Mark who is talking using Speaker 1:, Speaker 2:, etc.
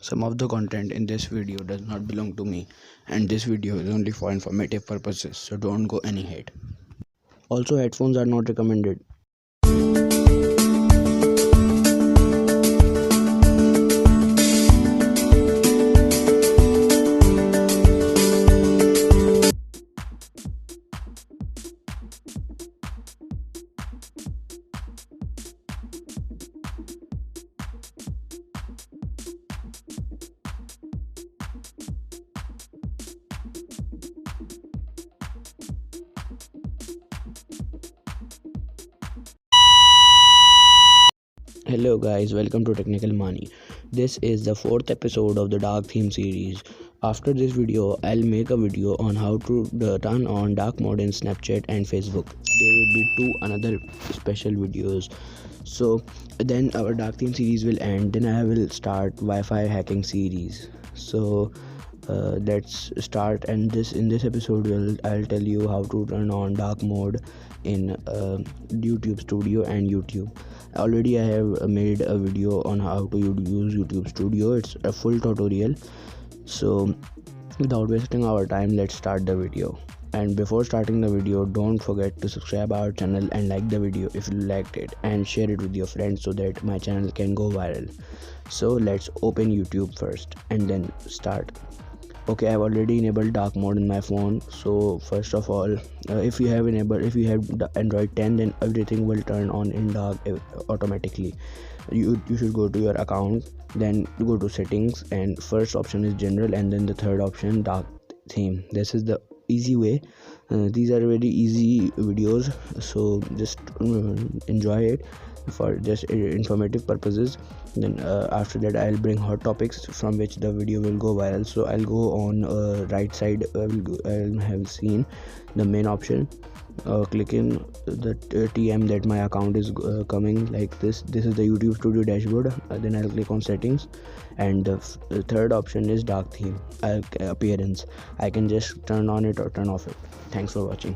Speaker 1: Some of the content in this video does not belong to me, and this video is only for informative purposes, so don't go any hate. Also, headphones are not recommended. Hello guys, welcome to Technical Manii. This is the 4th episode of the dark theme series. After this video, I'll make a video on how to turn on dark mode in Snapchat and Facebook. There will be two another special videos. So then our dark theme series will end. Then I will start Wi-Fi hacking series. So let's start. And in this episode, I'll tell you how to turn on dark mode in YouTube Studio and YouTube. Already I have made a video on how to use YouTube Studio. It's a full tutorial. So without wasting our time, let's start the video. And before starting the video, don't forget to subscribe our channel and like the video if you liked it, and share it with your friends so that my channel can go viral. So let's open YouTube first and then start. Okay, I've already enabled dark mode in my phone. So first of all, if you have the Android 10, then everything will turn on in dark automatically. You should go to your account, then go to settings, and first option is general, and then the third option dark theme. This is the easy way. These are very easy videos, so just enjoy it for just informative purposes. Then after that, I'll bring hot topics from which the video will go viral. So I'll go on right side. I'll have seen the main option. Click in the TM that my account is coming like this. This is the YouTube Studio dashboard. Then I'll click on settings, and the third option is dark theme appearance. I can just turn on it or turn off it. Thanks for watching.